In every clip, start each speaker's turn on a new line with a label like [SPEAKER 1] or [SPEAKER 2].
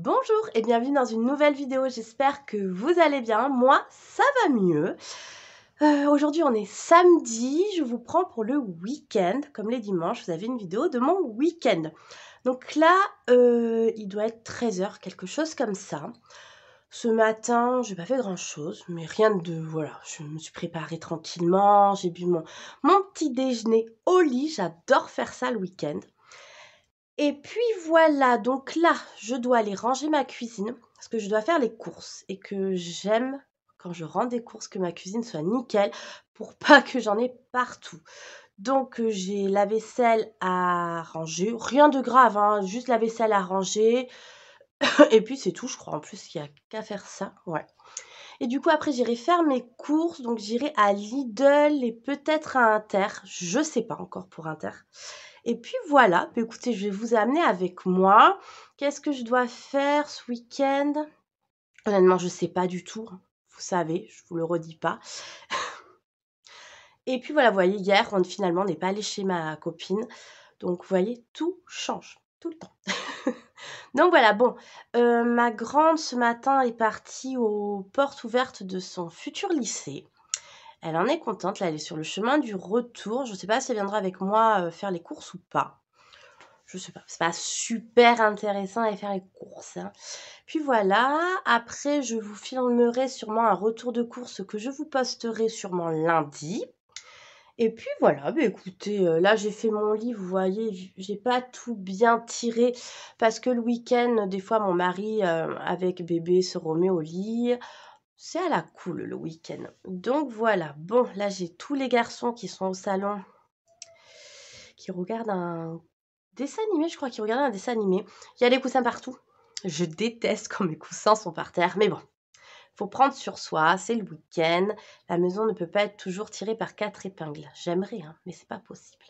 [SPEAKER 1] Bonjour et bienvenue dans une nouvelle vidéo, j'espère que vous allez bien, moi ça va mieux. Aujourd'hui on est samedi, je vous prends pour le week-end, comme les dimanches vous avez une vidéo de mon week-end. Donc là il doit être 13 h, quelque chose comme ça. Ce matin j'ai pas fait grand chose, mais rien de... voilà, je me suis préparée tranquillement, j'ai bu mon petit déjeuner au lit, j'adore faire ça le week-end. Et puis voilà, donc là, je dois aller ranger ma cuisine parce que je dois faire les courses et que j'aime, quand je rends des courses, que ma cuisine soit nickel pour pas que j'en ai partout. Donc j'ai la vaisselle à ranger, rien de grave, hein, juste la vaisselle à ranger et puis c'est tout, je crois. En plus, il n'y a qu'à faire ça, ouais. Et du coup, après, j'irai faire mes courses, donc j'irai à Lidl et peut-être à Inter, je sais pas encore pour Inter. Et puis voilà, bah écoutez, je vais vous amener avec moi. Qu'est-ce que je dois faire ce week-end? Honnêtement, je ne sais pas du tout. Vous savez, je ne vous le redis pas. Et puis voilà, vous voyez, hier, finalement, on n'est pas allé chez ma copine. Donc, vous voyez, tout change, tout le temps. Donc voilà, bon, ma grande, ce matin, est partie aux portes ouvertes de son futur lycée. Elle en est contente, là, elle est sur le chemin du retour. Je ne sais pas si elle viendra avec moi faire les courses ou pas. Je sais pas, c'est pas super intéressant à faire les courses, hein. Puis voilà, après je vous filmerai sûrement un retour de course que je vous posterai sûrement lundi. Et puis voilà, bah écoutez, là j'ai fait mon lit, vous voyez, j'ai pas tout bien tiré parce que le week-end, des fois mon mari avec bébé se remet au lit. C'est à la cool le week-end. Donc voilà, bon, là j'ai tous les garçons qui sont au salon, qui regardent un dessin animé, je crois qu'ils regardaient un dessin animé. Il y a des coussins partout. Je déteste quand mes coussins sont par terre, mais bon, faut prendre sur soi, c'est le week-end. La maison ne peut pas être toujours tirée par 4 épingles. J'aimerais, hein, mais c'est pas possible.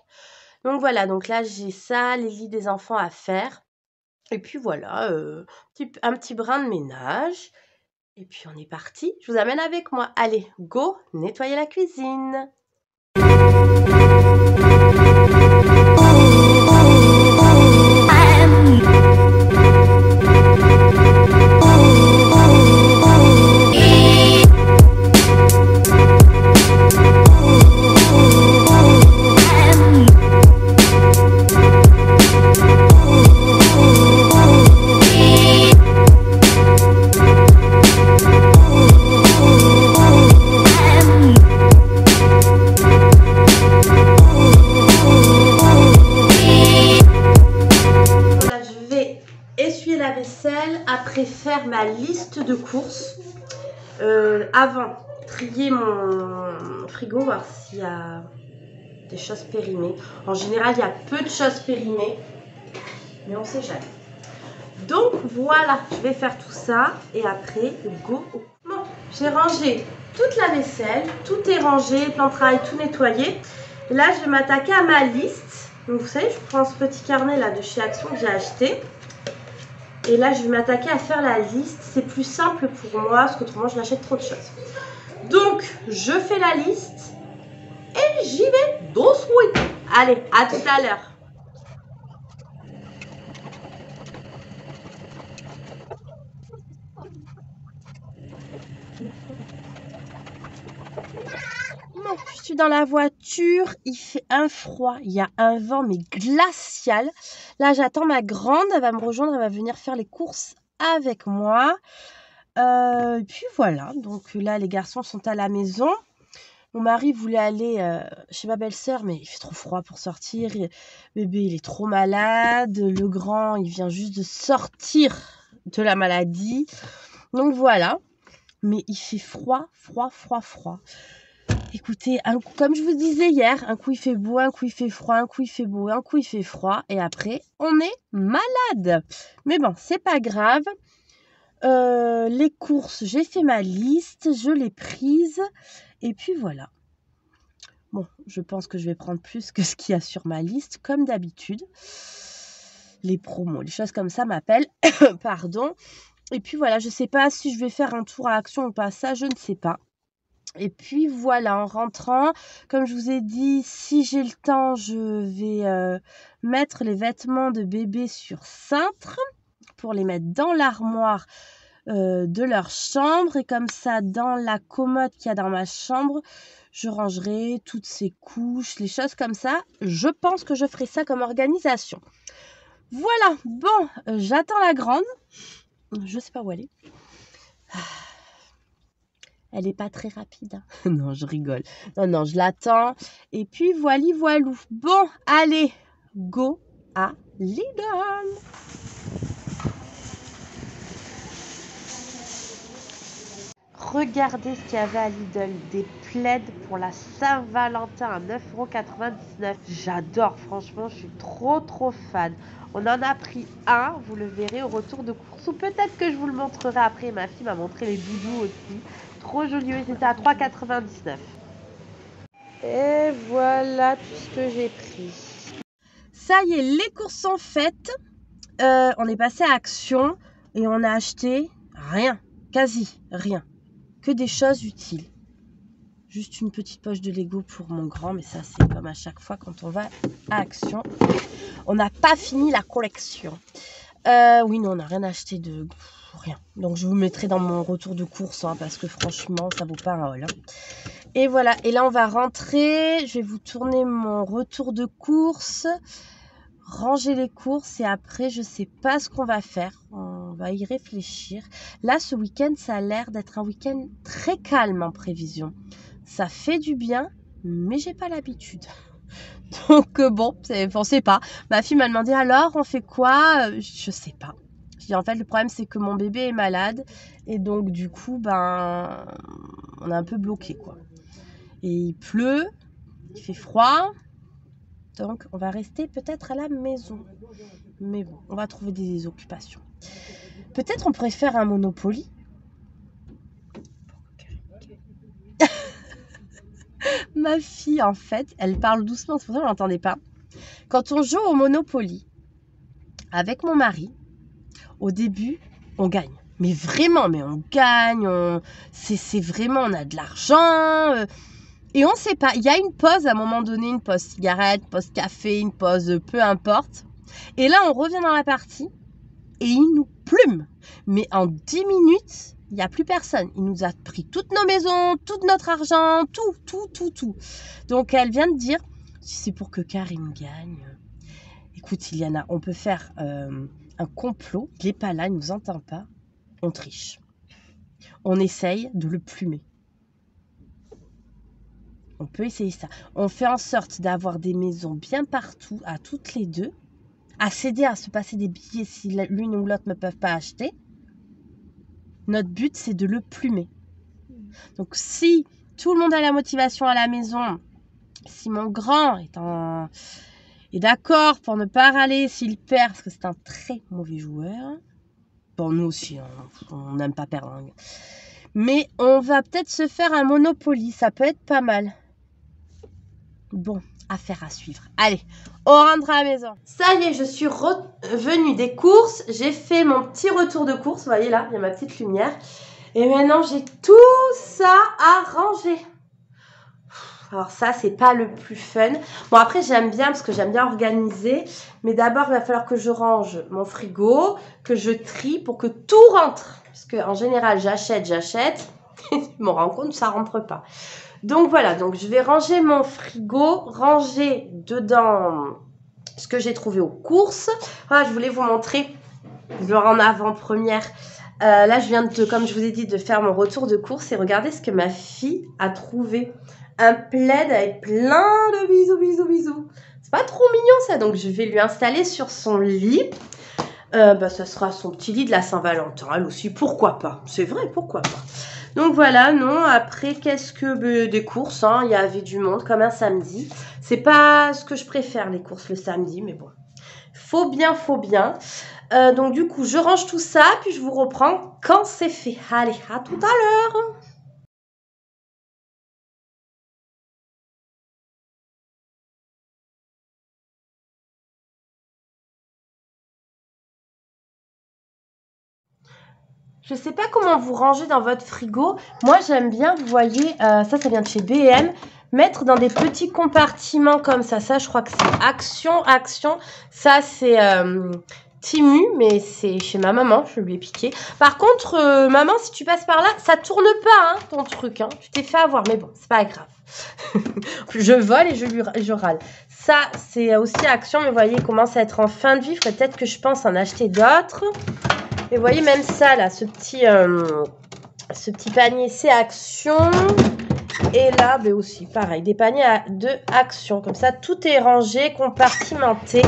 [SPEAKER 1] Donc voilà, donc là j'ai ça, les lits des enfants à faire. Et puis voilà, un petit brin de ménage. Et puis on est parti, je vous amène avec moi. Allez, go, nettoyer la cuisine. Après faire ma liste de courses, avant trier mon frigo, voir s'il y a des choses périmées. En général, il y a peu de choses périmées, mais on sait jamais. Donc voilà, je vais faire tout ça et après, go. Bon, j'ai rangé toute la vaisselle, tout est rangé, plan de travail, tout nettoyé. Et là, je vais m'attaquer à ma liste. Donc vous savez, je prends ce petit carnet là de chez Action que j'ai acheté. Et là, je vais m'attaquer à faire la liste. C'est plus simple pour moi, parce qu'autrement, je l'achète trop de choses. Donc, je fais la liste et j'y vais doucement. Allez, à tout à l'heure. Bon, je suis dans la voiture, il fait un froid, il y a un vent mais glacial. Là, j'attends ma grande, elle va me rejoindre, elle va venir faire les courses avec moi. Et puis voilà, donc là, les garçons sont à la maison. Mon mari voulait aller chez ma belle-sœur, mais il fait trop froid pour sortir. Bébé, il est trop malade. Le grand, il vient juste de sortir de la maladie. Donc voilà, mais il fait froid. Écoutez, comme je vous disais hier, un coup il fait beau, un coup il fait froid, un coup il fait beau, un coup il fait froid. Et après, on est malade. Mais bon, c'est pas grave. Les courses, j'ai fait ma liste, je l'ai prise. Et puis voilà. Bon, je pense que je vais prendre plus que ce qu'il y a sur ma liste, comme d'habitude. Les promos, les choses comme ça m'appellent. Pardon. Et puis voilà, je ne sais pas si je vais faire un tour à Action ou pas, ça je ne sais pas. Et puis voilà, en rentrant, comme je vous ai dit, si j'ai le temps, je vais mettre les vêtements de bébé sur cintre pour les mettre dans l'armoire de leur chambre. Et comme ça, dans la commode qu'il y a dans ma chambre, je rangerai toutes ces couches, les choses comme ça. Je pense que je ferai ça comme organisation. Voilà, bon, j'attends la grande. Je sais pas où elle est. Elle n'est pas très rapide. Hein. Non, je rigole. Non, je l'attends. Et puis, voilou. Bon, allez, go à Lidl. Regardez ce qu'il y avait à Lidl. Des plaids pour la Saint-Valentin à 9,99 €. J'adore, franchement, je suis trop fan. On en a pris un, vous le verrez au retour de course. Ou peut-être que je vous le montrerai après. Ma fille m'a montré les doudous aussi. Trop joli, c'était à 3,99 €. Et voilà tout ce que j'ai pris. Ça y est, les courses sont faites. On est passé à Action et on a acheté rien, quasi rien. Que des choses utiles. Juste une petite poche de Lego pour mon grand, mais ça c'est comme à chaque fois quand on va à Action. On n'a pas fini la collection. Oui, non, on n'a rien acheté de... rien. Donc je vous mettrai dans mon retour de course, hein, parce que franchement, ça vaut pas un hall. Hein. Et voilà, et là on va rentrer. Je vais vous tourner mon retour de course. Ranger les courses et après je sais pas ce qu'on va faire, on va y réfléchir. Là ce week-end ça a l'air d'être un week-end très calme en prévision, ça fait du bien mais j'ai pas l'habitude. Donc bon, on sait pas. Ma fille m'a demandé alors on fait quoi, je sais pas. Je dis en fait le problème c'est que mon bébé est malade et donc du coup ben on est un peu bloqué quoi. Et il pleut, il fait froid. Donc, on va rester peut-être à la maison. Mais bon, on va trouver des occupations. Peut-être on pourrait faire un Monopoly. Ma fille, en fait, elle parle doucement, c'est pour ça que je l'entendais pas. Quand on joue au Monopoly avec mon mari, au début, on gagne. Mais vraiment, mais on gagne. C'est vraiment, on a de l'argent. Et on ne sait pas, il y a une pause à un moment donné, une pause cigarette, une pause café, une pause peu importe. Et là, on revient dans la partie et il nous plume. Mais en 10 minutes, il n'y a plus personne. Il nous a pris toutes nos maisons, tout notre argent, tout. Donc, elle vient de dire, si c'est pour que Karim gagne, écoute, Iliana, on peut faire un complot. Il n'est pas là, il ne nous entend pas. On triche. On essaye de le plumer. On peut essayer ça. On fait en sorte d'avoir des maisons bien partout, à toutes les deux, à s'aider à se passer des billets si l'une ou l'autre ne peuvent pas acheter. Notre but, c'est de le plumer. Donc, si tout le monde a la motivation à la maison, si mon grand est d'accord pour ne pas râler s'il perd, parce que c'est un très mauvais joueur. Bon, nous aussi, on n'aime pas perdre. Hein. Mais on va peut-être se faire un Monopoly, ça peut être pas mal. Bon, affaire à suivre. Allez, on rentre à la maison. Ça y est, je suis revenue des courses. J'ai fait mon petit retour de course. Vous voyez là, il y a ma petite lumière. Et maintenant, j'ai tout ça à ranger. Alors ça, c'est pas le plus fun. Bon, après, j'aime bien parce que j'aime bien organiser. Mais d'abord, il va falloir que je range mon frigo, que je trie pour que tout rentre. Parce qu'en général, j'achète. Je me rends compte que ça rentre pas. Donc voilà, donc je vais ranger mon frigo, ranger dedans ce que j'ai trouvé aux courses. Voilà, je voulais vous montrer en avant-première. Là, je viens de, comme je vous ai dit, de faire mon retour de course et regardez ce que ma fille a trouvé. Un plaid avec plein de bisous. C'est pas trop mignon ça, donc je vais lui installer sur son lit. Ça sera son petit lit de la Saint-Valentin, elle aussi, pourquoi pas. C'est vrai, pourquoi pas. Donc voilà, non, après, qu'est-ce que des courses, hein, il y avait du monde comme un samedi. C'est pas ce que je préfère, les courses le samedi, mais bon. Faut bien. Donc du coup, je range tout ça, puis je vous reprends quand c'est fait. Allez, à tout à l'heure. Je sais pas comment vous rangez dans votre frigo. Moi, j'aime bien, vous voyez, ça vient de chez B&M, mettre dans des petits compartiments comme ça. Ça, je crois que c'est Action. Ça, c'est Timu, mais c'est chez ma maman, je lui ai piqué. Par contre, maman, si tu passes par là, ça tourne pas, hein, ton truc. Hein. Tu t'es fait avoir, mais bon, c'est pas grave. Je vole et je râle. Ça, c'est aussi Action, mais vous voyez, il commence à être en fin de vie. Il faudrait peut-être que je pense en acheter d'autres. Et vous voyez, même ça, là, ce petit panier, c'est Action. Et là, ben aussi, pareil, des paniers de Action. Comme ça, tout est rangé, compartimenté.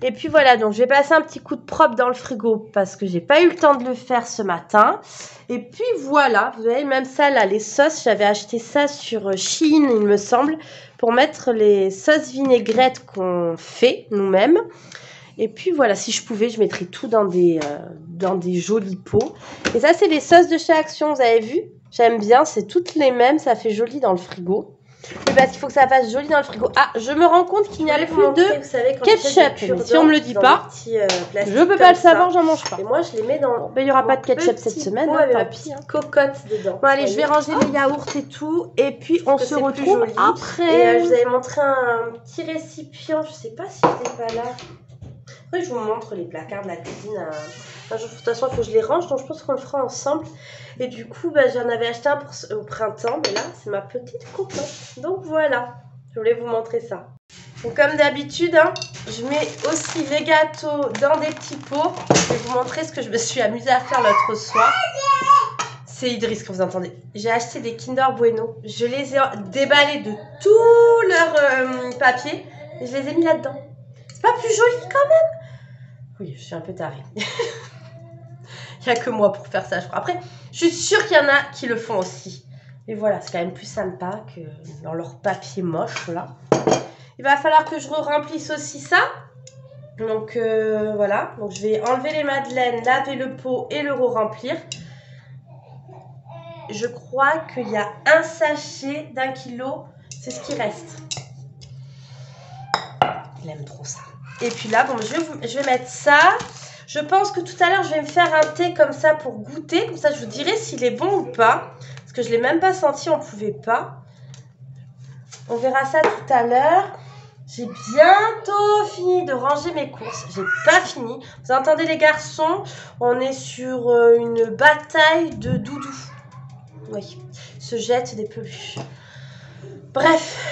[SPEAKER 1] Et puis voilà, donc je vais passer un petit coup de propre dans le frigo parce que j'ai pas eu le temps de le faire ce matin. Et puis voilà, vous voyez, même ça, là, les sauces, j'avais acheté ça sur Shein, il me semble, pour mettre les sauces vinaigrettes qu'on fait nous-mêmes. Et puis voilà, si je pouvais, je mettrais tout dans des jolis pots. Et ça, c'est les sauces de chez Action, vous avez vu? J'aime bien, c'est toutes les mêmes, ça fait joli dans le frigo. Oui, parce qu'il faut que ça fasse joli dans le frigo. Ah, je me rends compte qu'il n'y a plus de ketchup. Mais si on me le dit pas, je peux pas le savoir, j'en mange pas.
[SPEAKER 2] Et moi, je les mets dans.
[SPEAKER 1] Il n'y aura pas de ketchup cette semaine.
[SPEAKER 2] Avec la petite cocotte dedans.
[SPEAKER 1] Bon, allez, je vais ranger les yaourts et tout. Et puis, on se retrouve après.
[SPEAKER 2] Et je vous avais montré un petit récipient. Je sais pas si c'était pas là. Après, je vous montre les placards de la cuisine. De toute façon, il faut que je les range. Donc, je pense qu'on le fera ensemble. Et du coup, bah, j'en avais acheté un au printemps. Mais là, c'est ma petite cocotte. Donc, voilà. Je voulais vous montrer ça. Donc, comme d'habitude, hein, je mets aussi les gâteaux dans des petits pots. Je vais vous montrer ce que je me suis amusée à faire l'autre soir. C'est Idriss que vous entendez. J'ai acheté des Kinder Bueno. Je les ai déballés de tout leur papier. Et je les ai mis là-dedans. C'est pas plus joli quand même? Oui, je suis un peu tarée. Il n'y a que moi pour faire ça, je crois. Après, je suis sûre qu'il y en a qui le font aussi. Et voilà, c'est quand même plus sympa que dans leur papier moche, là. Il va falloir que je remplisse aussi ça. Donc, voilà. Donc, je vais enlever les madeleines, laver le pot et le remplir. Je crois qu'il y a un sachet d'1 kilo. C'est ce qui reste. Il aime trop ça. Et puis là, bon, je vais mettre ça. Je pense que tout à l'heure, je vais me faire un thé comme ça pour goûter. Comme ça, je vous dirai s'il est bon ou pas. Parce que je ne l'ai même pas senti, on ne pouvait pas. On verra ça tout à l'heure. J'ai bientôt fini de ranger mes courses. J'ai pas fini. Vous entendez les garçons? On est sur une bataille de doudou. Oui, ils se jettent des peluches. Bref.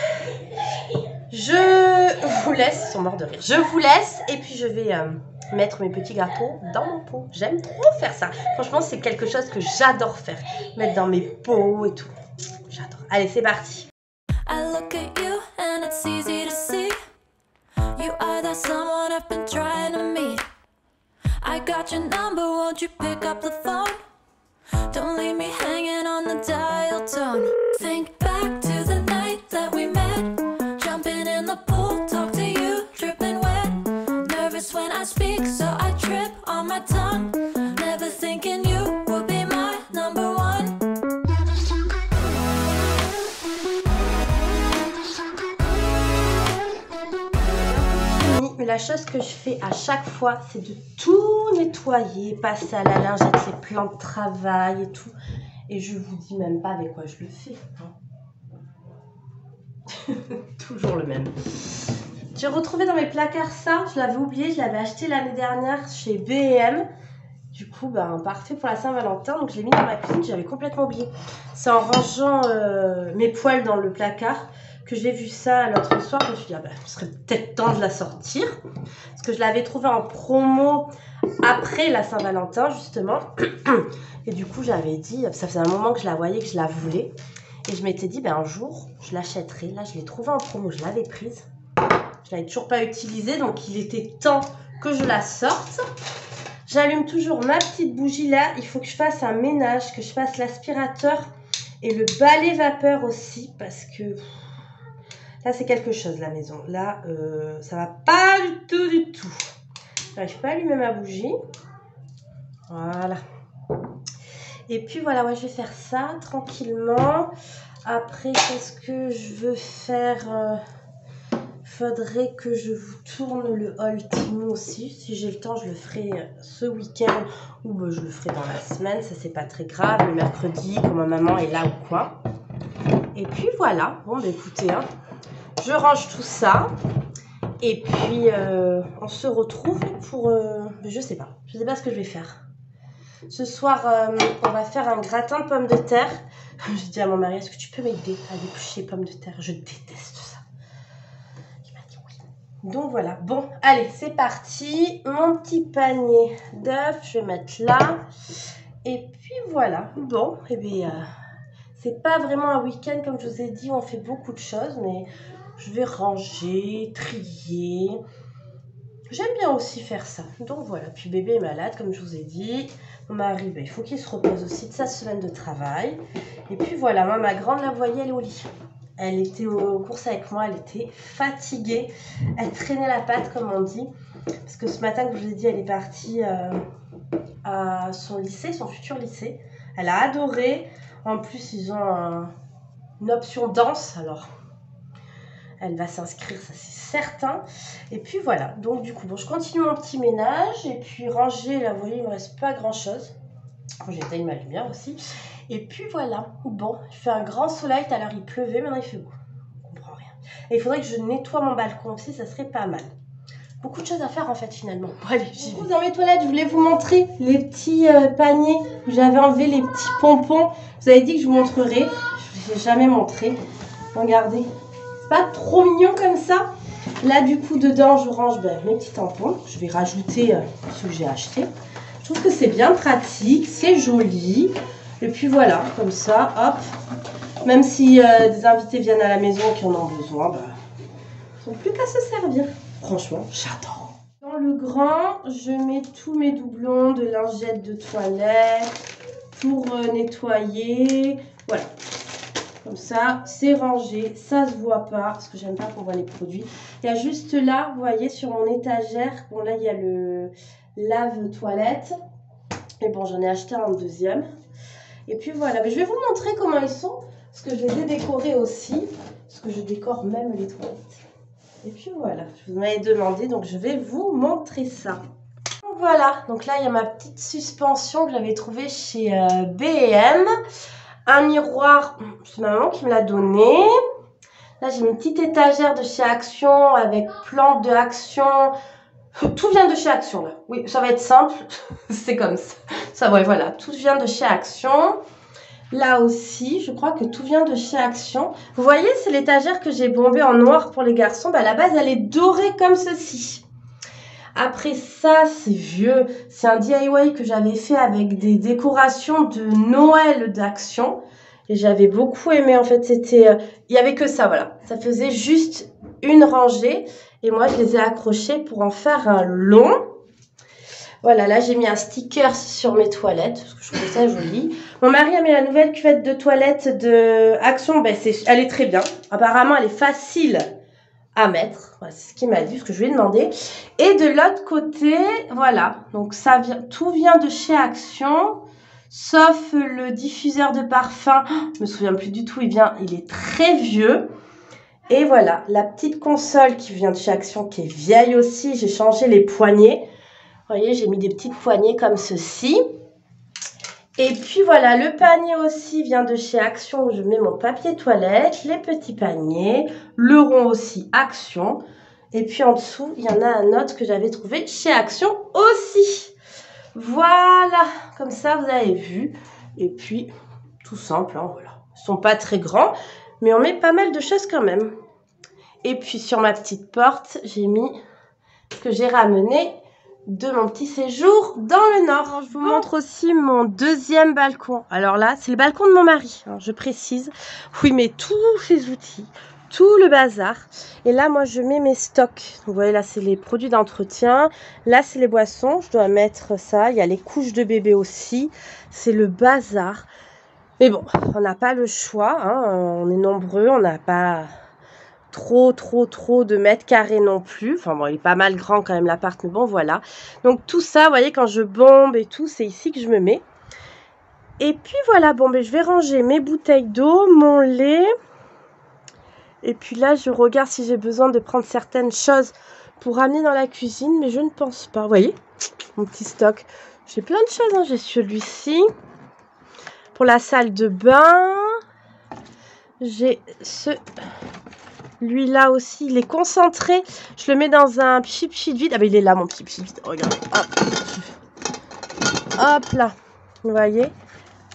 [SPEAKER 2] Je vous laisse, ils sont morts de rire. Je vous laisse et puis je vais mettre mes petits gâteaux dans mon pot. J'aime trop faire ça. Franchement, c'est quelque chose que j'adore faire. Mettre dans mes pots et tout. J'adore. Allez, c'est parti.
[SPEAKER 3] I look at you and it's easy to see. You are that someone I've been trying to meet. I got your number, won't you pick up the phone? Don't leave me hanging on the dial tone. Think back to the night that we met. Jumping in the pool, talk to you, dripping wet. Nervous when I speak, so I trip on my tongue. Never thinking you would be my number one.
[SPEAKER 1] Mais la chose que je fais à chaque fois, c'est de tout nettoyer, passer à la lingette, les plans de travail et tout. Et je vous dis même pas avec quoi je le fais. Hein. Toujours le même. J'ai retrouvé dans mes placards ça, je l'avais oublié, je l'avais acheté l'année dernière chez B&M. Du coup, ben, parfait pour la Saint-Valentin. Donc je l'ai mis dans ma cuisine, j'avais complètement oublié. C'est en rangeant mes poêles dans le placard que j'ai vu ça l'autre soir. Je me suis dit, ah ben, il serait peut-être temps de la sortir. Parce que je l'avais trouvé en promo après la Saint-Valentin, justement. Et du coup, j'avais dit, ça faisait un moment que je la voyais, que je la voulais. Et je m'étais dit, ben, un jour, je l'achèterai. Là, je l'ai trouvée en promo, je l'avais prise. Je l'avais toujours pas utilisée, donc il était temps que je la sorte. J'allume toujours ma petite bougie là. Il faut que je fasse un ménage, que je fasse l'aspirateur et le balai vapeur aussi, parce que là, c'est quelque chose, la maison. Là, ça va pas du tout, du tout. J'arrive pas à allumer ma bougie. Voilà. Et puis, voilà, ouais, je vais faire ça tranquillement. Après, qu'est-ce que je veux faire faudrait que je vous tourne le haul Temu aussi. Si j'ai le temps, je le ferai ce week-end ou bah, je le ferai dans la semaine. Ça, c'est pas très grave. Le mercredi, quand ma maman est là ou quoi. Et puis, voilà. Bon, bah écoutez, hein. Je range tout ça. Et puis, on se retrouve pour
[SPEAKER 2] je sais pas. Je sais pas ce que je vais faire. Ce soir, on va faire un gratin de pommes de terre. J'ai dit à mon mari, est-ce que tu peux m'aider à éplucher les pommes de terre? Je déteste ça. Il m'a dit oui. Donc voilà. Bon, allez, c'est parti. Mon petit panier d'œufs, je vais mettre là. Et puis voilà. Bon, et bien, c'est pas vraiment un week-end, comme je vous ai dit, où on fait beaucoup de choses, mais je vais ranger, trier. J'aime bien aussi faire ça. Donc voilà. Puis bébé est malade, comme je vous ai dit. Mon mari, il faut qu'il se repose aussi de sa semaine de travail. Et puis voilà, moi, ma grande, la voyez, elle est au lit. Elle était aux courses avec moi, elle était fatiguée. Elle traînait la patte, comme on dit. Parce que ce matin, comme je vous ai dit, elle est partie à son lycée, son futur lycée. Elle a adoré. En plus, ils ont une option danse, alors elle va s'inscrire, ça c'est certain. Et puis voilà, donc du coup, bon, je continue mon petit ménage. Et puis ranger, là, vous voyez, il ne me reste pas grand-chose. Bon, j'éteins ma lumière aussi. Et puis voilà, bon, il fait un grand soleil. Tout à l'heure, il pleuvait, maintenant il fait beau. On comprend rien. Et il faudrait que je nettoie mon balcon aussi, ça serait pas mal. Beaucoup de choses à faire en fait finalement. Bon, allez, j'y vais. Dans mes toilettes, je voulais vous montrer les petits paniers où j'avais enlevé les petits pompons. Vous avez dit que je vous montrerai. Je ne vous ai jamais montré. Regardez. Pas trop mignon comme ça. Là du coup dedans je range mes petits tampons. Je vais rajouter ceux que j'ai achetés. Je trouve que c'est bien pratique, c'est joli. Et puis voilà, comme ça, hop. Même si des invités viennent à la maison qui en ont besoin, ils n'ont plus qu'à se servir. Franchement, j'adore. Dans le grand, je mets tous mes doublons de lingettes de toilette pour nettoyer. Voilà. Comme ça, c'est rangé, ça se voit pas, parce que j'aime pas qu'on voit les produits. Il y a juste là, vous voyez, sur mon étagère, bon là, il y a le lave-toilette. Et bon, j'en ai acheté un deuxième. Et puis voilà, mais je vais vous montrer comment ils sont, parce que je les ai décorés aussi, parce que je décore même les toilettes. Et puis voilà, je vous en avais demandé, donc je vais vous montrer ça. Donc voilà, donc là, il y a ma petite suspension que j'avais trouvée chez B&M. Un miroir, c'est ma maman qui me l'a donné. Là, j'ai une petite étagère de chez Action avec plantes de Action. Tout vient de chez Action, là. Oui, ça va être simple. C'est comme ça. Ça, ouais, voilà. Tout vient de chez Action. Là aussi, je crois que tout vient de chez Action. Vous voyez, c'est l'étagère que j'ai bombée en noir pour les garçons. À la base, elle est dorée comme ceci. Après ça, c'est vieux. C'est un DIY que j'avais fait avec des décorations de Noël d'Action. Et j'avais beaucoup aimé. En fait, c'était... il n'y avait que ça, voilà. Ça faisait juste une rangée. Et moi, je les ai accrochés pour en faire un long. Voilà, là, j'ai mis un sticker sur mes toilettes. Parce que je trouve ça joli. Mon mari a mis la nouvelle cuvette de toilette de Action. Elle est très bien. Apparemment, elle est facile à mettre, voilà, c'est ce qu'il m'a dit, ce que je lui ai demandé. Et de l'autre côté, voilà, donc ça vient, tout vient de chez Action, sauf le diffuseur de parfum. Je me souviens plus du tout, il est très vieux. Et voilà, la petite console qui vient de chez Action, qui est vieille aussi. J'ai changé les poignées. Vous voyez, j'ai mis des petites poignées comme ceci. Et puis voilà, le panier aussi vient de chez Action où je mets mon papier toilette, les petits paniers, le rond aussi Action. Et puis en dessous, il y en a un autre que j'avais trouvé chez Action aussi. Voilà, comme ça vous avez vu. Et puis, tout simple, hein, voilà. Ils ne sont pas très grands, mais on met pas mal de choses quand même. Et puis sur ma petite porte, j'ai mis ce que j'ai ramené de mon petit séjour dans le Nord. Je vous montre aussi mon deuxième balcon. Alors là, c'est le balcon de mon mari, hein, je précise. Oui, mais tous ses outils, tout le bazar. Et là, moi, je mets mes stocks. Vous voyez, là, c'est les produits d'entretien. Là, c'est les boissons. Je dois mettre ça. Il y a les couches de bébé aussi. C'est le bazar. Mais bon, on n'a pas le choix. Hein. On est nombreux. On n'a pas trop de mètres carrés non plus. Enfin bon, il est pas mal grand quand même l'appart, mais bon voilà. Donc tout ça, vous voyez, quand je bombe et tout, c'est ici que je me mets. Et puis voilà, bon, mais je vais ranger mes bouteilles d'eau, mon lait. Et puis là, je regarde si j'ai besoin de prendre certaines choses pour ramener dans la cuisine, mais je ne pense pas. Vous voyez, mon petit stock. J'ai plein de choses, hein. J'ai celui-ci. Pour la salle de bain. J'ai ce
[SPEAKER 1] Lui là aussi, il est concentré. Je le mets dans un cheap sheet vide. Ah ben il est là mon cheap sheet vide. Regarde. Hop là. Vous voyez?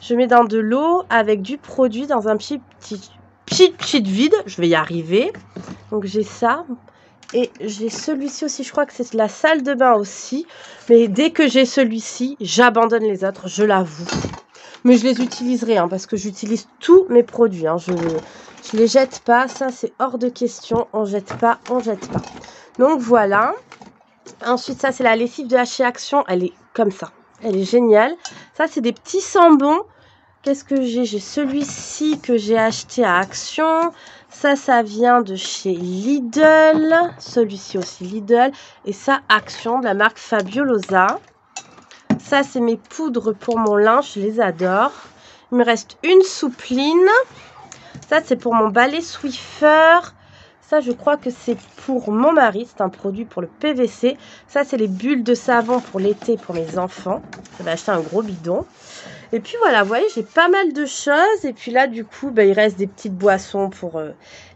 [SPEAKER 1] Je mets dans de l'eau avec du produit dans un cheap sheet vide. Je vais y arriver. Donc j'ai ça. Et j'ai celui-ci aussi. Je crois que c'est la salle de bain aussi. Mais dès que j'ai celui-ci, j'abandonne les autres. Je l'avoue. Mais je les utiliserai hein, parce que j'utilise tous mes produits. Hein. Je les jette pas. Ça, c'est hors de question. On jette pas, on jette pas. Donc, voilà. Ensuite, ça, c'est la lessive de chez Action. Elle est comme ça. Elle est géniale. Ça, c'est des petits sambons. Qu'est-ce que j'ai? J'ai celui-ci que j'ai acheté à Action. Ça vient de chez Lidl. Celui-ci aussi Lidl. Et ça, Action, de la marque Fabulosa. Ça, c'est mes poudres pour mon linge. Je les adore. Il me reste une soupline. Ça, c'est pour mon balai Swiffer. Ça, je crois que c'est pour mon mari. C'est un produit pour le PVC. Ça, c'est les bulles de savon pour l'été pour mes enfants. J'avais acheté un gros bidon. Et puis voilà, vous voyez, j'ai pas mal de choses. Et puis là, du coup, bah, il reste des petites boissons pour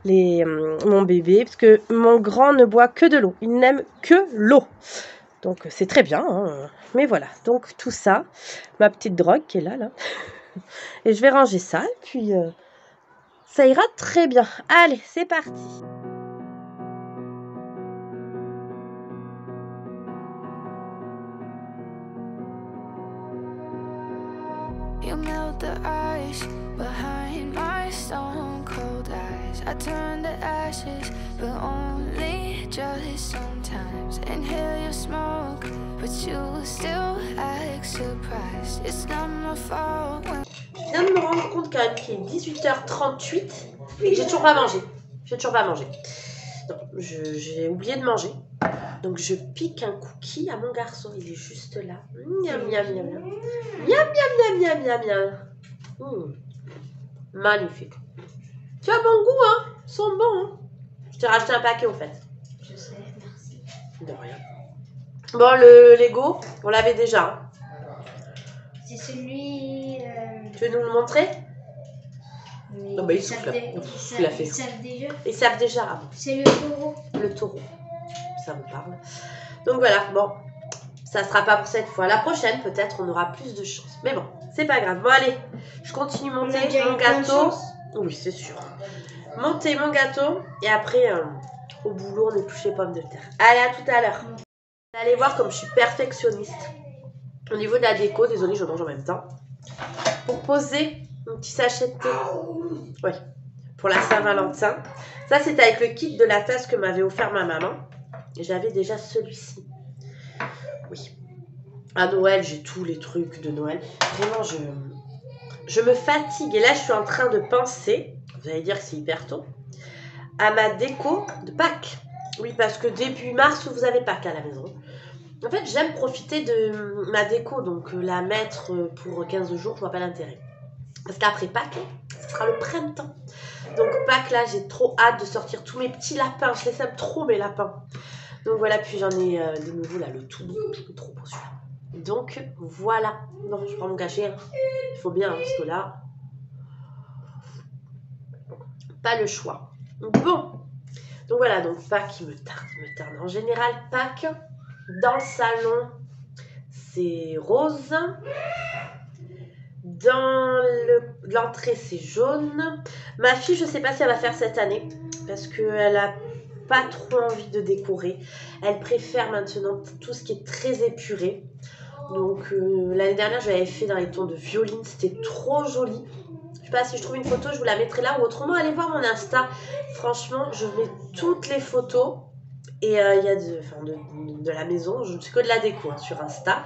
[SPEAKER 1] mon bébé. Parce que mon grand ne boit que de l'eau. Il n'aime que l'eau. Donc, c'est très bien. Hein. Mais voilà, donc tout ça. Ma petite drogue qui est là. Et je vais ranger ça. Et puis, ça ira très bien. Allez, c'est parti.
[SPEAKER 3] You melt the ice behind my stone cold eyes. I turn to ashes, but only just sometimes. Inhale your smoke, but you still act surprised. It's not my fault when...
[SPEAKER 2] Je viens de me rendre compte quand même qu'il est 18h38 et que j'ai toujours pas mangé. Non, j'ai oublié de manger. Donc je pique un cookie à mon garçon. Il est juste là. Miam, miam, miam, miam. Miam, miam, miam, miam, miam. Magnifique. Tu as bon goût, hein? Ils sont bons, hein? Je t'ai racheté un paquet, au fait.
[SPEAKER 4] Je sais, merci.
[SPEAKER 2] De rien. Bon, le Lego, on l'avait déjà. Hein.
[SPEAKER 4] C'est celui...
[SPEAKER 2] Tu veux nous le montrer?
[SPEAKER 4] Mais
[SPEAKER 2] Non, bah il
[SPEAKER 4] ils
[SPEAKER 2] souffle.
[SPEAKER 4] savent
[SPEAKER 2] Il a fait.
[SPEAKER 4] ils savent déjà.
[SPEAKER 2] Ils savent déjà. Ah bon.
[SPEAKER 4] C'est le taureau.
[SPEAKER 2] Le taureau. Ça me parle. Donc voilà, bon. Ça sera pas pour cette fois. La prochaine, peut-être, on aura plus de chance. Mais bon, c'est pas grave. Bon, allez. Je continue
[SPEAKER 4] On a
[SPEAKER 2] monter
[SPEAKER 4] déjà
[SPEAKER 2] mon
[SPEAKER 4] eu plein de
[SPEAKER 2] gâteau.
[SPEAKER 4] chance.
[SPEAKER 2] Oui, c'est sûr. Monter mon gâteau. Et après, au boulot, on épluche les pommes de terre. Allez, à tout à l'heure. Vous allez voir comme je suis perfectionniste. Au niveau de la déco, désolée, je mange en même temps. Pour poser un petit sachet de thé. Ouais. Pour la Saint-Valentin. Ça, c'est avec le kit de la tasse que m'avait offert ma maman. Et j'avais déjà celui-ci. Oui. À Noël, j'ai tous les trucs de Noël. Vraiment, je me fatigue. Et là, je suis en train de penser, vous allez dire que c'est hyper tôt, à ma déco de Pâques. Oui, parce que début mars, vous avez Pâques à la maison. En fait, j'aime profiter de ma déco. Donc, la mettre pour 15 jours, je vois pas l'intérêt. Parce qu'après Pâques, ce sera le printemps. Donc Pâques, là, j'ai trop hâte de sortir tous mes petits lapins. Je les aime trop, mes lapins. Donc voilà, puis j'en ai de nouveau, là, le tout trop beau celui-là. Donc voilà. Non, je prends mon cachet. Hein. Il faut bien, hein, parce que là, pas le choix. Bon. Donc voilà, donc Pâques, il me tarde. En général, Pâques, dans le salon, c'est rose. Dans l'entrée, c'est jaune. Ma fille, je ne sais pas si elle va faire cette année. Parce qu'elle n'a pas trop envie de décorer. Elle préfère maintenant tout ce qui est très épuré. Donc, l'année dernière, je l'avais fait dans les tons de violine. C'était trop joli. Je ne sais pas si je trouve une photo, je vous la mettrai là. Ou autrement, allez voir mon Insta. Franchement, je mets toutes les photos. Et il y a de la maison. Je ne fais que de la déco hein, sur Insta.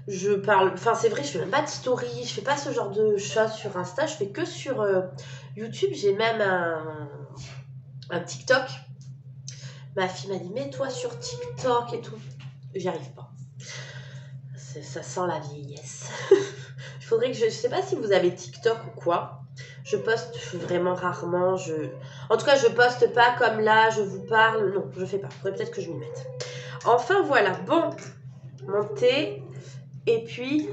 [SPEAKER 2] Je parle, enfin c'est vrai, je fais même pas de story, je fais pas ce genre de choses sur Insta, je fais que sur YouTube. J'ai même un TikTok. Ma fille m'a dit mets-toi sur TikTok et tout. J'y arrive pas. Ça sent la vieillesse. Il faudrait que je sais pas si vous avez TikTok ou quoi. Je poste vraiment rarement. En tout cas, je poste pas comme là, je vous parle. Non, je fais pas. Faudrait peut-être que je m'y mette. Enfin voilà. Bon, mon thé. Et puis,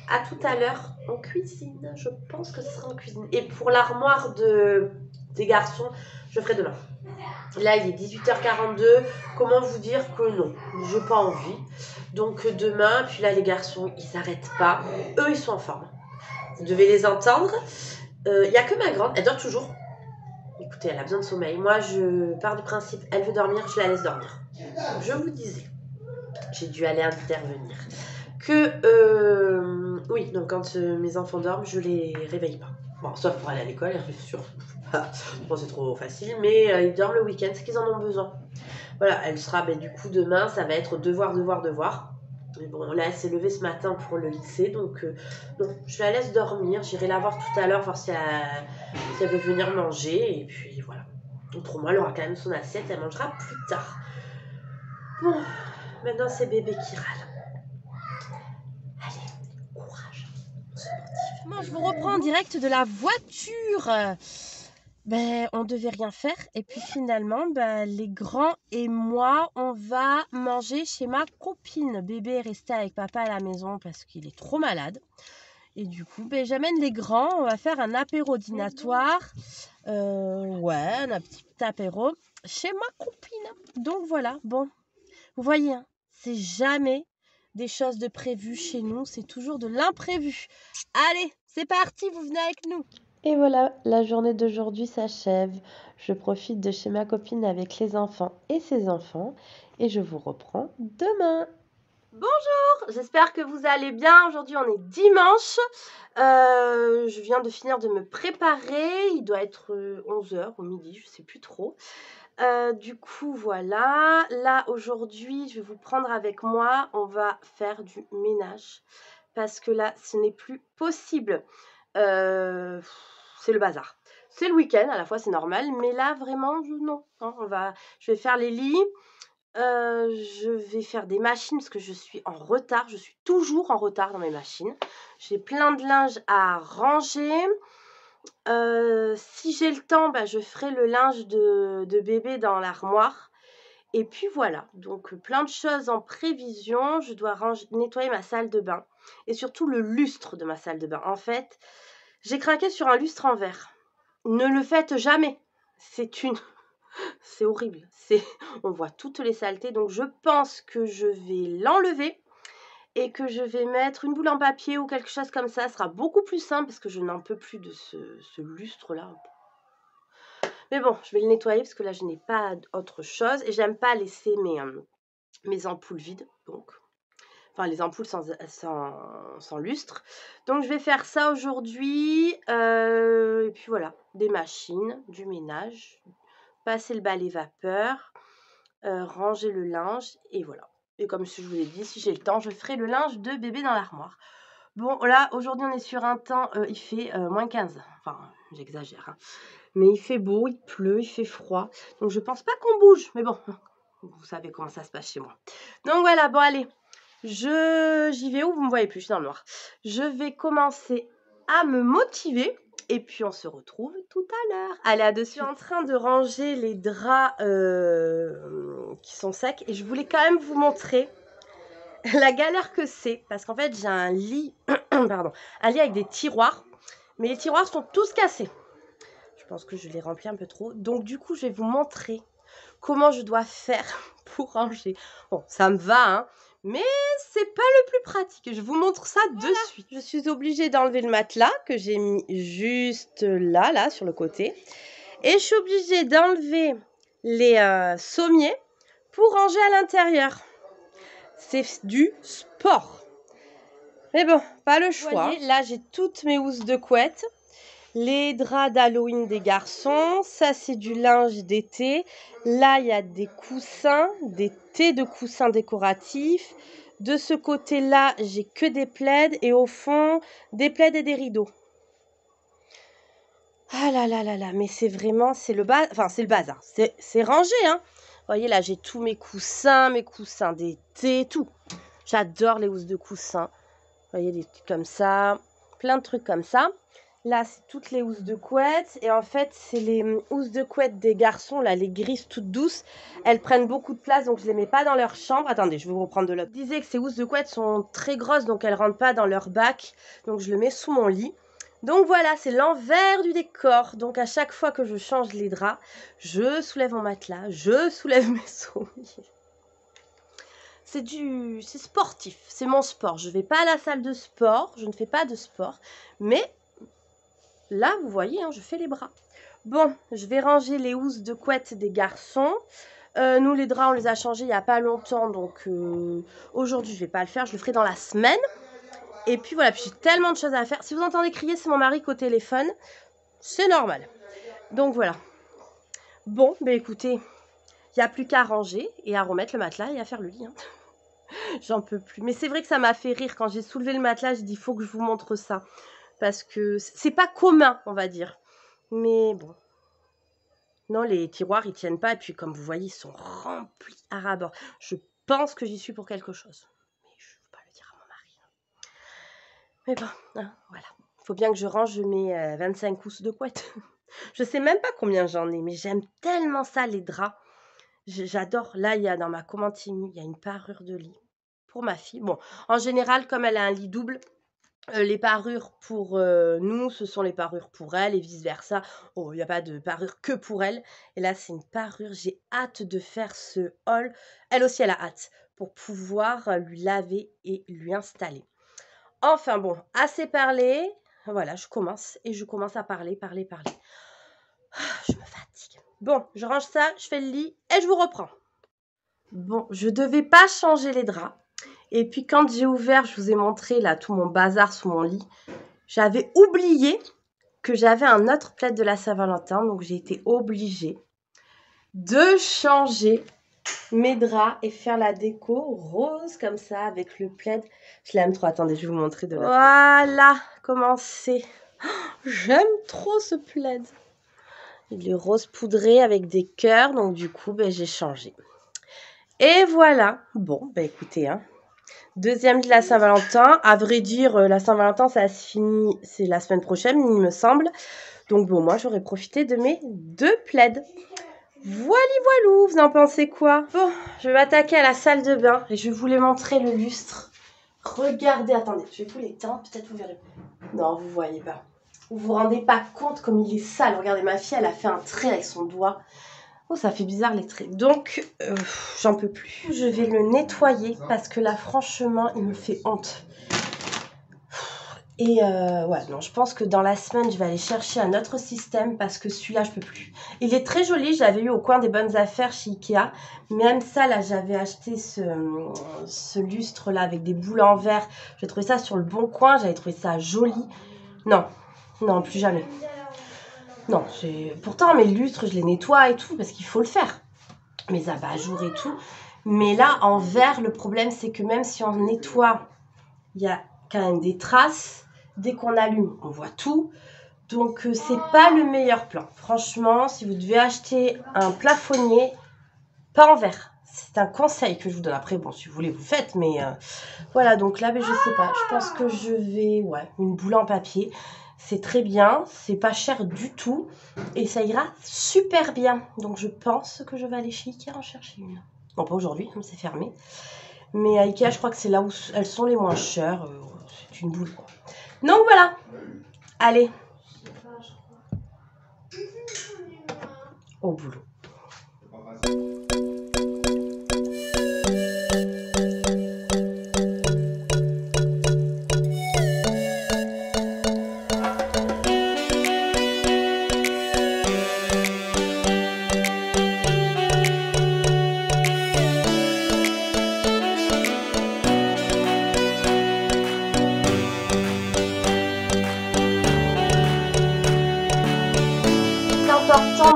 [SPEAKER 2] à tout à l'heure en cuisine. Je pense que ce sera en cuisine. Et pour l'armoire de des garçons, je ferai demain. Là, il est 18h42. Comment vous dire que non, j'ai pas envie. Donc demain, puis là, les garçons, ils s'arrêtent pas. Eux, ils sont en forme. Vous devez les entendre. Il n'y a que ma grande, elle dort toujours. Écoutez, elle a besoin de sommeil. Moi, je pars du principe, elle veut dormir, je la laisse dormir. Donc, je vous disais, j'ai dû aller intervenir. Oui, donc quand mes enfants dorment, je les réveille pas. Bon, sauf pour aller à l'école, bien sûr. Bon, c'est trop facile, mais ils dorment le week-end, c'est qu'ils en ont besoin. Voilà, elle sera, du coup, demain, ça va être devoir. Mais bon, là, elle s'est levée ce matin pour le lycée, donc non, je la laisse dormir. J'irai la voir tout à l'heure, voir si elle veut venir manger, et puis voilà. Autrement, elle aura quand même son assiette, elle mangera plus tard. Bon, maintenant, c'est bébé qui râle. Allez, courage, on se motive.
[SPEAKER 1] Moi, je vous reprends en direct de la voiture. On devait rien faire et puis finalement, les grands et moi, on va manger chez ma copine. Bébé est resté avec papa à la maison parce qu'il est trop malade. Et du coup, j'amène les grands, on va faire un apéro dînatoire. Un petit apéro chez ma copine. Donc voilà, bon, vous voyez, hein, c'est jamais des choses de prévues chez nous, c'est toujours de l'imprévu. Allez, c'est parti, vous venez avec nous. Et voilà, la journée d'aujourd'hui s'achève. Je profite de chez ma copine avec les enfants et ses enfants et je vous reprends demain. Bonjour, j'espère que vous allez bien. Aujourd'hui, on est dimanche. Je viens de finir de me préparer. Il doit être 11h au midi, je ne sais plus trop. Du coup, voilà. Là, aujourd'hui, je vais vous prendre avec moi. On va faire du ménage parce que là, ce n'est plus possible. C'est le bazar. C'est le week-end, à la fois c'est normal, mais là vraiment non. Hein, je vais faire les lits, je vais faire des machines parce que je suis en retard, je suis toujours en retard dans mes machines. J'ai plein de linge à ranger. Si j'ai le temps, je ferai le linge de bébé dans l'armoire. Et puis voilà, donc plein de choses en prévision. Je dois nettoyer ma salle de bain et surtout le lustre de ma salle de bain. En fait, j'ai craqué sur un lustre en verre. Ne le faites jamais. C'est horrible. On voit toutes les saletés. Donc, je pense que je vais l'enlever et que je vais mettre une boule en papier ou quelque chose comme ça. Ce sera beaucoup plus simple parce que je n'en peux plus de ce lustre-là. Mais bon, je vais le nettoyer parce que là, je n'ai pas autre chose. Et j'aime pas laisser mes ampoules vides. Donc, enfin, les ampoules sans lustre. Donc, je vais faire ça aujourd'hui. Et puis voilà, des machines, du ménage, passer le balai vapeur, ranger le linge. Et voilà. Et comme je vous l'ai dit, si j'ai le temps, je ferai le linge de bébé dans l'armoire. Bon, là, aujourd'hui, on est sur un temps, il fait moins 15. Enfin, j'exagère. Hein. Mais il fait beau, il pleut, il fait froid. Donc, je pense pas qu'on bouge. Mais bon, vous savez comment ça se passe chez moi. Donc, voilà, bon, allez. J'y vais où? Vous me voyez plus, je suis dans le noir. Je vais commencer à me motiver. Et puis, on se retrouve tout à l'heure. Allez, à dessus. Je suis en train de ranger les draps qui sont secs. Et je voulais quand même vous montrer la galère que c'est. Parce qu'en fait, j'ai un lit, pardon, un lit avec des tiroirs. Mais les tiroirs sont tous cassés. Je pense que je les remplis un peu trop. Donc, du coup, je vais vous montrer comment je dois faire pour ranger. Bon, ça me va, hein. Mais c'est pas le plus pratique. Je vous montre ça de suite. Je suis obligée d'enlever le matelas que j'ai mis juste là, sur le côté. Et je suis obligée d'enlever les sommiers pour ranger à l'intérieur. C'est du sport. Mais bon, pas le choix. Vous voyez, là, j'ai toutes mes housses de couette. Les draps d'Halloween des garçons, ça c'est du linge d'été. Là, il y a des coussins, des thés de coussins décoratifs. De ce côté-là, j'ai que des plaids et au fond, des plaids et des rideaux. Ah là là là là, mais c'est vraiment, c'est le bazar. C'est rangé, hein. Vous voyez, là, j'ai tous mes coussins d'été, tout. J'adore les housses de coussins. Vous voyez, des trucs comme ça, plein de trucs comme ça. Là, c'est toutes les housses de couette. Et en fait, c'est les housses de couette des garçons, là, les grises toutes douces. Elles prennent beaucoup de place, donc je ne les mets pas dans leur chambre. Attendez, je vais vous reprendre de l'autre. Je disais que ces housses de couette sont très grosses, donc elles ne rentrent pas dans leur bac. Donc, je le mets sous mon lit. Donc voilà, c'est l'envers du décor. Donc à chaque fois que je change les draps, je soulève mon matelas, je soulève mes sommiers. C'est sportif, c'est mon sport. Je ne vais pas à la salle de sport, je ne fais pas de sport. Mais là, vous voyez, hein, je fais les bras. Bon, je vais ranger les housses de couette des garçons. Nous, les draps, on les a changés il n'y a pas longtemps. Donc aujourd'hui, je ne vais pas le faire, je le ferai dans la semaine. Et puis voilà, puis j'ai tellement de choses à faire. Si vous entendez crier, c'est mon mari qui est au téléphone. C'est normal. Donc voilà. Bon, ben écoutez, il n'y a plus qu'à ranger et à remettre le matelas et à faire le lit. Hein. J'en peux plus. Mais c'est vrai que ça m'a fait rire. Quand j'ai soulevé le matelas, j'ai dit, il faut que je vous montre ça. Parce que c'est pas commun, on va dire. Mais bon. Non, les tiroirs, ils tiennent pas. Et puis, comme vous voyez, ils sont remplis à ras-bord. Je pense que j'y suis pour quelque chose. Mais je ne veux pas le dire à mon mari. Mais bon, hein, voilà. Il faut bien que je range mes 25 housses de couette. Je sais même pas combien j'en ai, mais j'aime tellement ça, les draps. J'adore. Là, il y a dans ma commande Temu, il y a une parure de lit pour ma fille. Bon, en général, comme elle a un lit double, les parures pour nous, ce sont les parures pour elle et vice-versa. Oh, il n'y a pas de parure que pour elle. Et là, c'est une parure. J'ai hâte de faire ce haul. Elle aussi, elle a hâte pour pouvoir lui laver et lui installer. Enfin bon, assez parlé. Voilà, je commence à parler. Je me fatigue. Bon, je range ça, je fais le lit et je vous reprends. Bon, je devais pas changer les draps. Et puis quand j'ai ouvert, je vous ai montré là tout mon bazar sous mon lit. J'avais oublié que j'avais un autre plaid de la Saint-Valentin. Donc j'ai été obligée de changer mes draps et faire la déco rose comme ça avec le plaid. Je l'aime trop. Attendez, je vais vous montrer de là. Voilà comment c'est. J'aime trop ce plaid. Il est rose poudré avec des cœurs. Donc du coup, ben, j'ai changé. Et voilà. Bon, ben écoutez, hein. Deuxième de la Saint-Valentin. À vrai dire, la Saint-Valentin, ça se finit, c'est la semaine prochaine, il me semble. Donc bon, moi, j'aurais profité de mes 2 plaids. Voilou, vous en pensez quoi? Bon, je vais m'attaquer à la salle de bain et je vais vous les montrer le lustre. Regardez, attendez, je vais vous l'éteindre, peut-être vous verrez. Non, vous voyez pas. Vous vous rendez pas compte comme il est sale. Regardez, ma fille, elle a fait un trait avec son doigt. Oh, ça fait bizarre les traits. Donc, j'en peux plus. Je vais le nettoyer parce que là, franchement, il me fait honte. Et ouais, non, je pense que dans la semaine, je vais aller chercher un autre système parce que celui-là, je peux plus. Il est très joli, je l'avais eu au coin des bonnes affaires chez Ikea. Même ça, là, j'avais acheté ce lustre-là avec des boules en verre. J'ai trouvé ça sur le Bon Coin, j'avais trouvé ça joli. Non, non, plus jamais. Non, pourtant, mes lustres, je les nettoie et tout parce qu'il faut le faire. Mes abat-jours et tout. Mais là, en verre, le problème, c'est que même si on nettoie, il y a quand même des traces. Dès qu'on allume, on voit tout. Donc, c'est pas le meilleur plan. Franchement, si vous devez acheter un plafonnier, pas en verre. C'est un conseil que je vous donne. Après, bon, si vous voulez, vous faites. Mais voilà, donc là, mais je sais pas. Je pense que je vais... Ouais, une boule en papier. C'est très bien. C'est pas cher du tout. Et ça ira super bien. Donc, je pense que je vais aller chez Ikea en chercher une. Non, pas aujourd'hui, comme c'est fermé. Mais à Ikea, je crois que c'est là où elles sont les moins chères. C'est une boule, quoi. Donc voilà. Allez. Au boulot.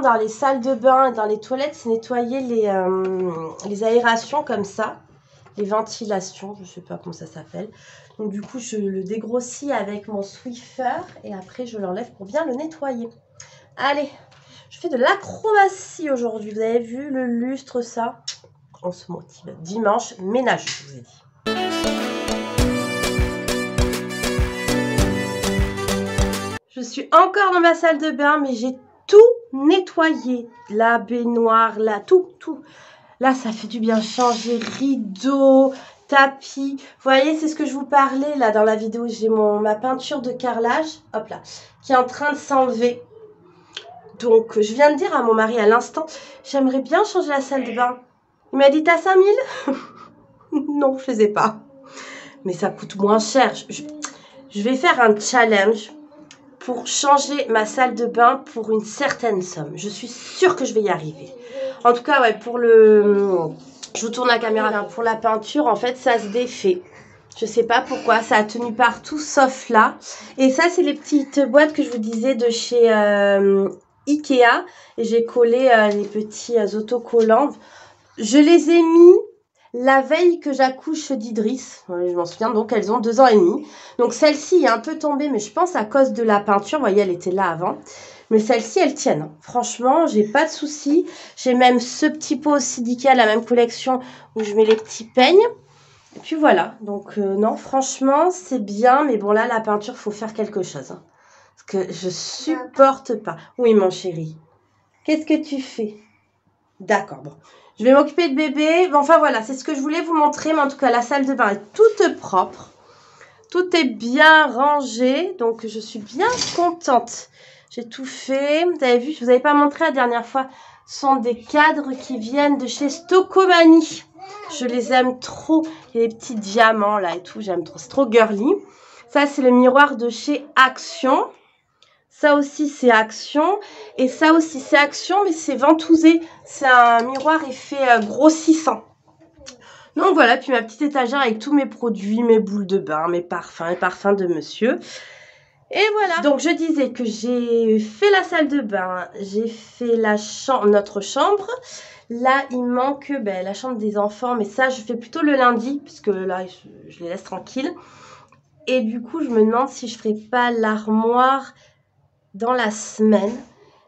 [SPEAKER 1] Dans les salles de bain et dans les toilettes, c'est nettoyer les aérations comme ça, les ventilations, je ne sais pas comment ça s'appelle. Donc du coup, je le dégrossis avec mon Swiffer et après je l'enlève pour bien le nettoyer. Allez, je fais de l'acrobatie aujourd'hui. Vous avez vu le lustre, ça? On se motive. Dimanche, ménage, je vous ai dit. Je suis encore dans ma salle de bain, mais j'ai tout nettoyer, la baignoire, là, tout. Là, ça fait du bien changer rideaux,
[SPEAKER 2] tapis. Vous voyez, c'est ce que je vous parlais là dans la vidéo. J'ai ma peinture de carrelage, hop là, qui est en train de s'enlever. Donc, je viens de dire à mon mari à l'instant, j'aimerais bien changer la salle de bain. Il m'a dit, t'as 5000? Non, je les ai pas. Mais ça coûte moins cher. Je vais faire un challenge pour changer ma salle de bain pour une certaine somme. Je suis sûre que je vais y arriver. En tout cas, ouais, pour le... Je vous tourne la caméra. Pour la peinture, en fait, ça se défait. Je sais pas pourquoi, ça a tenu partout sauf là. Et ça, c'est les petites boîtes que je vous disais de chez Ikea. Et j'ai collé les petits autocollants. Je les ai mis la veille que j'accouche d'Idriss. Je m'en souviens, donc elles ont 2 ans et demi. Donc celle-ci est un peu tombée, mais je pense à cause de la peinture. Vous voyez, elle était là avant. Mais celles-ci, elles tiennent. Franchement, j'ai pas de soucis. J'ai même ce petit pot aussi d'Ikea, la même collection, où je mets les petits peignes. Et puis voilà. Donc non, franchement, c'est bien. Mais bon, là, la peinture, faut faire quelque chose. Hein, parce que je supporte pas. Oui, mon chéri. Qu'est-ce que tu fais? D'accord, bon. Je vais m'occuper de bébé. Bon, enfin, voilà, c'est ce que je voulais vous montrer. Mais en tout cas, la salle de bain est toute propre. Tout est bien rangé. Donc, je suis bien contente. J'ai tout fait. Vous avez vu, je vous avais pas montré la dernière fois. Ce sont des cadres qui viennent de chez Stocomanie. Je les aime trop. Il y a des petits diamants là et tout. J'aime trop. C'est trop girly. Ça, c'est le miroir de chez Action. Ça aussi, c'est Action. Et ça aussi, c'est Action, mais c'est ventousé. C'est un miroir effet grossissant. Donc voilà, puis ma petite étagère avec tous mes produits, mes boules de bain, mes parfums de monsieur. Et voilà. Donc je disais que j'ai fait la salle de bain, j'ai fait notre chambre. Là, il manque la chambre des enfants, mais ça, je fais plutôt le lundi, puisque là, je les laisse tranquilles. Et du coup, je me demande si je ferai pas l'armoire dans la semaine.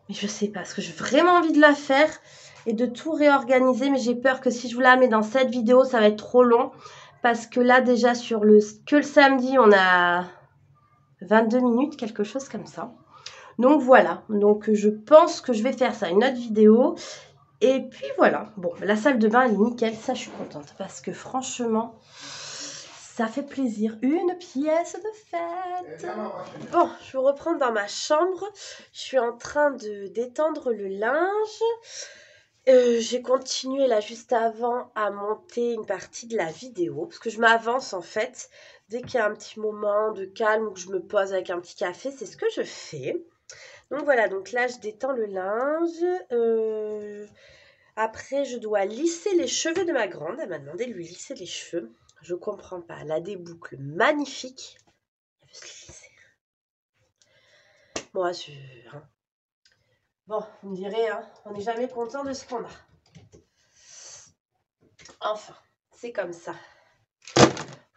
[SPEAKER 2] Mais je sais pas, parce que j'ai vraiment envie de la faire et de tout réorganiser. Mais j'ai peur que si je vous la mets dans cette vidéo, ça va être trop long. Parce que là, déjà, que le samedi, on a 22 minutes, quelque chose comme ça. Donc voilà, donc je pense que je vais faire ça, une autre vidéo. Et puis voilà, bon, la salle de bain elle est nickel, ça je suis contente. Parce que franchement, ça fait plaisir. Une pièce de fête. Bon, je vous reprends dans ma chambre. Je suis en train de d'étendre le linge. J'ai continué là juste avant à monter une partie de la vidéo. Parce que je m'avance en fait. Dès qu'il y a un petit moment de calme où je me pose avec un petit café, c'est ce que je fais. Donc voilà, donc là je détends le linge. Après je dois lisser les cheveux de ma grande. Elle m'a demandé de lui lisser les cheveux. Je comprends pas. Elle a des boucles magnifiques. Elle veut se les lisser. Moi, hein. Bon, vous me direz, hein, on n'est jamais content de ce qu'on a. Enfin, c'est comme ça.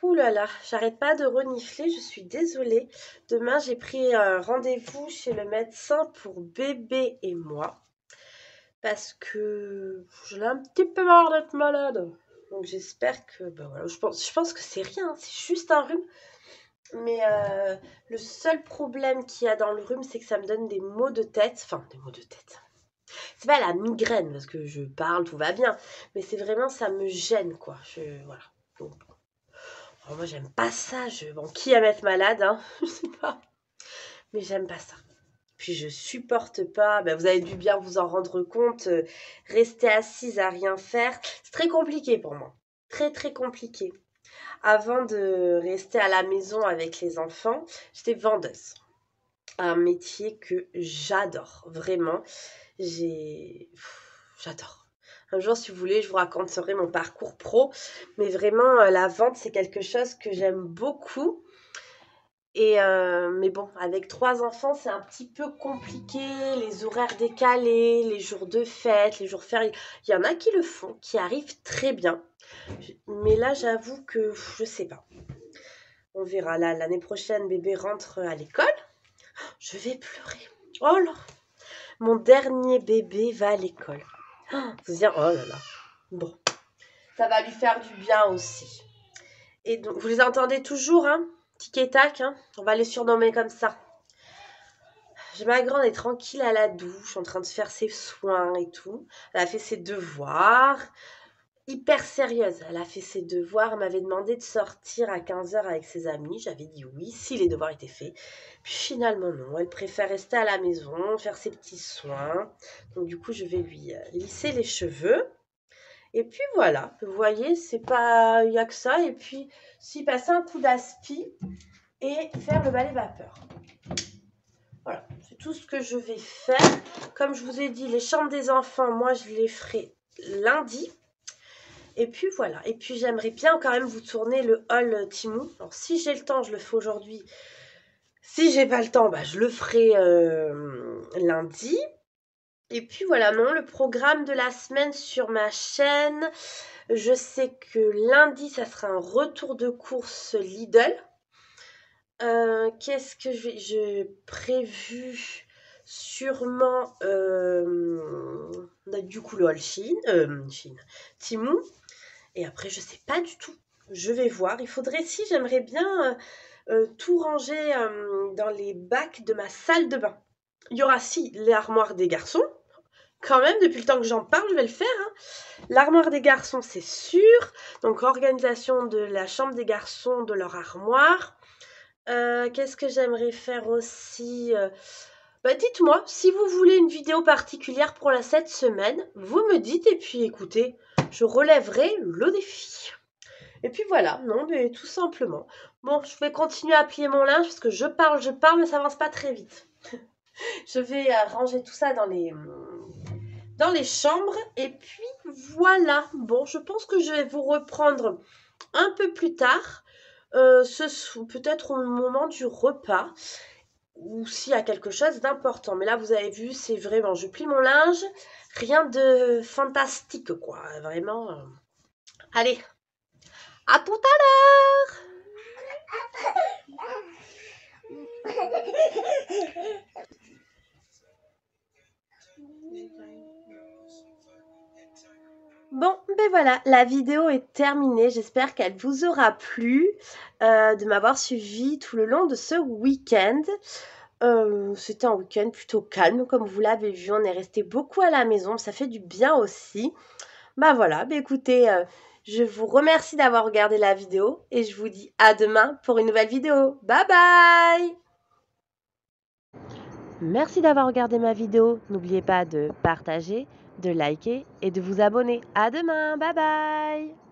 [SPEAKER 2] Ouh là là, j'arrête pas de renifler, je suis désolée. Demain, j'ai pris un rendez-vous chez le médecin pour bébé et moi. Parce que j'en ai un petit peu marre d'être malade. Donc j'espère que... voilà, je pense que c'est rien, c'est juste un rhume. Mais le seul problème qu'il y a dans le rhume, c'est que ça me donne des maux de tête. Enfin, des maux de tête. C'est pas la migraine, parce que je parle, tout va bien. Mais c'est vraiment, ça me gêne, quoi. Voilà. Donc... Alors moi, j'aime pas ça. Bon, qui aime être malade, hein? Je sais pas. Mais j'aime pas ça. Puis je supporte pas. Vous avez dû bien vous en rendre compte. Rester assise à rien faire, c'est très compliqué pour moi. Très, très compliqué. Avant de rester à la maison avec les enfants, j'étais vendeuse. Un métier que j'adore. Vraiment. J'adore. Un jour, si vous voulez, je vous raconterai mon parcours pro. Mais vraiment, la vente, c'est quelque chose que j'aime beaucoup. Mais bon, avec 3 enfants, c'est un petit peu compliqué. Les horaires décalés, les jours de fête, les jours fériés. Il y en a qui le font, qui arrivent très bien. Mais là, j'avoue que je sais pas. On verra. Là, l'année prochaine, bébé rentre à l'école. Je vais pleurer. Oh là! Mon dernier bébé va à l'école. Vous dire, oh là là. Bon, ça va lui faire du bien aussi. Et donc, vous les entendez toujours, hein? Tic et tac, hein? On va les surnommer comme ça. Ma grande est tranquille à la douche, en train de faire ses soins et tout. Elle a fait ses devoirs. hyper sérieuse. Elle a fait ses devoirs, elle m'avait demandé de sortir à 15 h avec ses amis. J'avais dit oui, si les devoirs étaient faits. Puis finalement, non. Elle préfère rester à la maison, faire ses petits soins. Donc du coup, je vais lui lisser les cheveux. Et puis voilà, vous voyez, c'est pas, il n'y a que ça. Et puis, si passer un coup d'aspi et faire le balai vapeur. Voilà, c'est tout ce que je vais faire. Comme je vous ai dit, les chambres des enfants, moi, je les ferai lundi. Et puis voilà. Et puis j'aimerais bien quand même vous tourner le haul Timou. Alors si j'ai le temps, je le fais aujourd'hui. Si j'ai pas le temps, bah, je le ferai lundi. Et puis voilà, non, le programme de la semaine sur ma chaîne. Je sais que lundi, ça sera un retour de course Lidl. Qu'est-ce que j'ai prévu? Sûrement du coup le haul Timou. Et après, je sais pas du tout. Je vais voir. Il faudrait, si j'aimerais bien tout ranger dans les bacs de ma salle de bain. Il y aura si l'armoire des garçons. Quand même, depuis le temps que j'en parle, je vais le faire. Hein. L'armoire des garçons, c'est sûr. Donc, organisation de la chambre des garçons, de leur armoire. Qu'est-ce que j'aimerais faire aussi dites-moi, si vous voulez une vidéo particulière pour cette semaine, vous me dites et puis écoutez, je relèverai le défi. Et puis voilà, non, mais tout simplement. Bon, je vais continuer à plier mon linge parce que je parle, mais ça avance pas très vite. Je vais ranger tout ça dans les chambres. Et puis voilà. Bon, je pense que je vais vous reprendre un peu plus tard. Peut-être au moment du repas. Ou s'il y a quelque chose d'important. Mais là, vous avez vu, c'est vraiment, je plie mon linge. Rien de fantastique, quoi. Vraiment. Allez, à tout à l'heure. Bon, ben voilà, la vidéo est terminée. J'espère qu'elle vous aura plu de m'avoir suivi tout le long de ce week-end. C'était un week-end plutôt calme, comme vous l'avez vu. On est resté beaucoup à la maison, ça fait du bien aussi. Bah voilà, écoutez, je vous remercie d'avoir regardé la vidéo et je vous dis à demain pour une nouvelle vidéo. Bye bye! Merci d'avoir regardé ma vidéo. N'oubliez pas de partager, de liker et de vous abonner. À demain, bye bye!